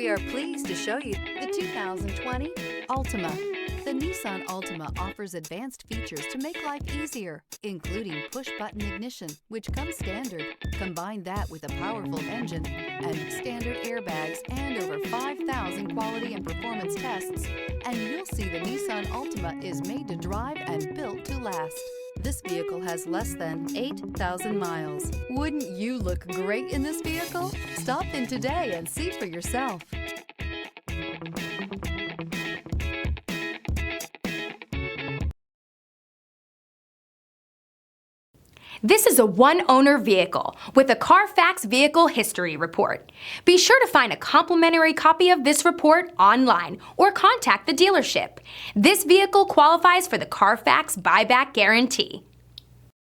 We are pleased to show you the 2020 Altima. The Nissan Altima offers advanced features to make life easier, including push-button ignition, which comes standard. Combine that with a powerful engine and standard airbags and over 5,000 quality and performance tests, and you'll see the Nissan Altima is made to drive and built to last. This vehicle has less than 8,000 miles. Wouldn't you look great in this vehicle? Stop in today and see for yourself. This is a one-owner vehicle with a Carfax Vehicle History Report. Be sure to find a complimentary copy of this report online or contact the dealership. This vehicle qualifies for the Carfax Buyback Guarantee.